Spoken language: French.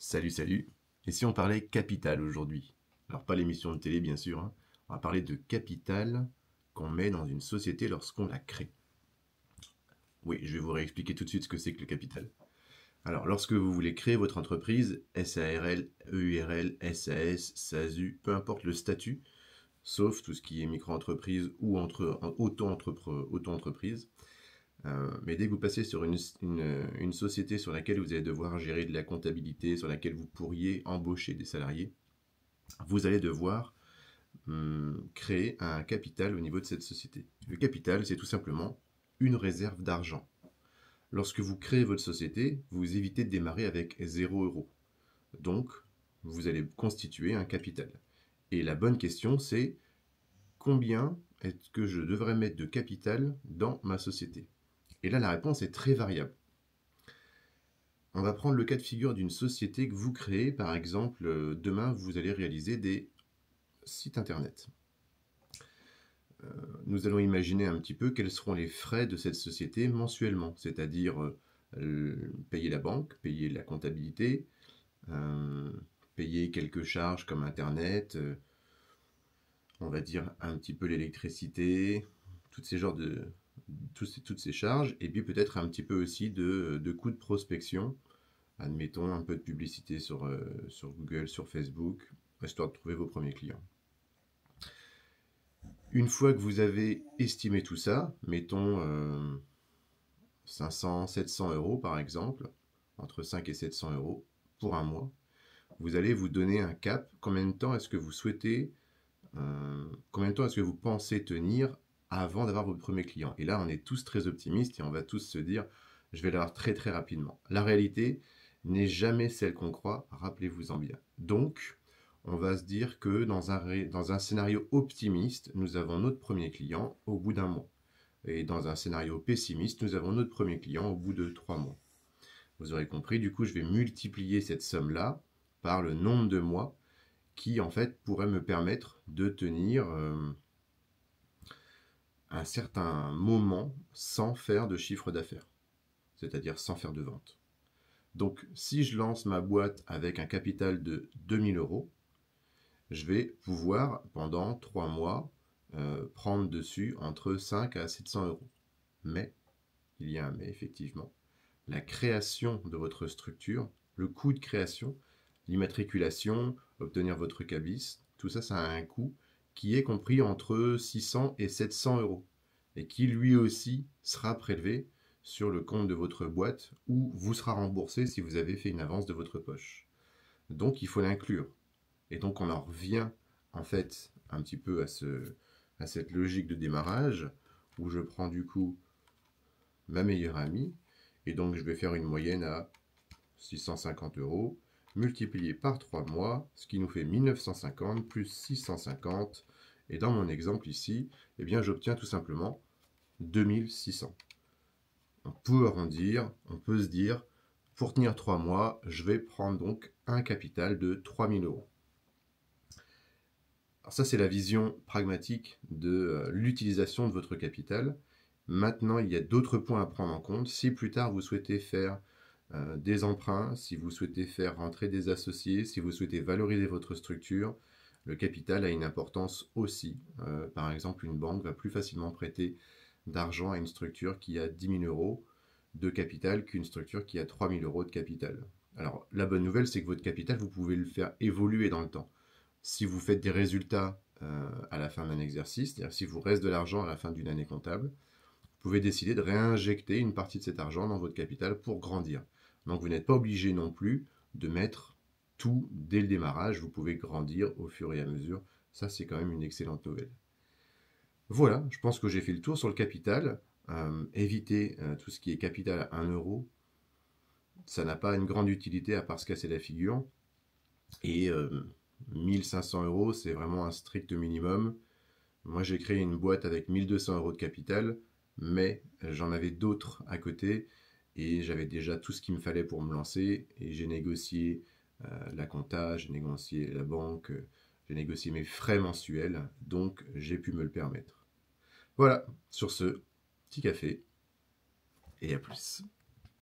Salut, salut. Et si on parlait capital aujourd'hui? Alors pas l'émission de télé bien sûr, hein. On va parler de capital qu'on met dans une société lorsqu'on la crée. Oui, je vais vous réexpliquer tout de suite ce que c'est que le capital. Alors lorsque vous voulez créer votre entreprise, SARL, EURL, SAS, SASU, peu importe le statut, sauf tout ce qui est micro-entreprise ou auto-entreprise, mais dès que vous passez sur une société sur laquelle vous allez devoir gérer de la comptabilité, sur laquelle vous pourriez embaucher des salariés, vous allez devoir créer un capital au niveau de cette société. Le capital, c'est tout simplement une réserve d'argent. Lorsque vous créez votre société, vous évitez de démarrer avec 0 €. Donc, vous allez constituer un capital. Et la bonne question, c'est combien est-ce que je devrais mettre de capital dans ma société? Et là, la réponse est très variable. On va prendre le cas de figure d'une société que vous créez. Par exemple, demain, vous allez réaliser des sites internet. Nous allons imaginer un petit peu quels seront les frais de cette société mensuellement, c'est-à-dire payer la banque, payer la comptabilité, payer quelques charges comme Internet, on va dire un petit peu l'électricité, toutes ces charges, et puis peut-être un petit peu aussi de coûts de prospection, admettons un peu de publicité sur Google, sur Facebook, histoire de trouver vos premiers clients. Une fois que vous avez estimé tout ça, mettons 500, 700 € par exemple, entre 5 et 700 € pour un mois, vous allez vous donner un cap. Combien de temps est-ce que vous souhaitez, combien de temps est-ce que vous pensez tenir avant d'avoir votre premier client? Et là, on est tous très optimistes et on va tous se dire, je vais l'avoir très très rapidement. La réalité n'est jamais celle qu'on croit, rappelez-vous-en bien. Donc, on va se dire que dans un scénario optimiste, nous avons notre premier client au bout d'un mois. Et dans un scénario pessimiste, nous avons notre premier client au bout de 3 mois. Vous aurez compris, du coup, je vais multiplier cette somme-là par le nombre de mois qui, en fait, pourrait me permettre de tenir un certain moment sans faire de chiffre d'affaires, c'est-à-dire sans faire de vente. Donc, si je lance ma boîte avec un capital de 2000 €, je vais pouvoir, pendant 3 mois, prendre dessus entre 5 à 700 €. Mais, il y a un mais effectivement, la création de votre structure, le coût de création, l'immatriculation, obtenir votre cabis, tout ça, ça a un coût qui est compris entre 600 et 700 € et qui lui aussi sera prélevé sur le compte de votre boîte ou vous sera remboursé si vous avez fait une avance de votre poche. Donc il faut l'inclure. Et donc on en revient en fait un petit peu à cette logique de démarrage où je prends du coup ma meilleure amie et donc je vais faire une moyenne à 650 € multiplié par 3 mois, ce qui nous fait 1950 plus 650. Et dans mon exemple ici, eh bien j'obtiens tout simplement 2600. On peut arrondir, on peut se dire, pour tenir 3 mois, je vais prendre donc un capital de 3000 €. Alors ça, c'est la vision pragmatique de l'utilisation de votre capital. Maintenant, il y a d'autres points à prendre en compte. Si plus tard, vous souhaitez faire des emprunts, si vous souhaitez faire rentrer des associés, si vous souhaitez valoriser votre structure, le capital a une importance aussi. Par exemple, une banque va plus facilement prêter d'argent à une structure qui a 10 000 € de capital qu'une structure qui a 3 000 € de capital. Alors, la bonne nouvelle, c'est que votre capital, vous pouvez le faire évoluer dans le temps. Si vous faites des résultats à la fin d'un exercice, c'est-à-dire si vous reste de l'argent à la fin d'une année comptable, vous pouvez décider de réinjecter une partie de cet argent dans votre capital pour grandir. Donc vous n'êtes pas obligé non plus de mettre tout dès le démarrage, vous pouvez grandir au fur et à mesure. Ça, c'est quand même une excellente nouvelle. Voilà, je pense que j'ai fait le tour sur le capital. Évitez tout ce qui est capital à 1 €. Ça n'a pas une grande utilité à part se casser la figure. Et 1500 €, c'est vraiment un strict minimum. Moi, j'ai créé une boîte avec 1200 € de capital, mais j'en avais d'autres à côté et j'avais déjà tout ce qu'il me fallait pour me lancer. Et j'ai négocié la compta, j'ai négocié la banque, j'ai négocié mes frais mensuels, donc j'ai pu me le permettre. Voilà, sur ce, petit café et à plus.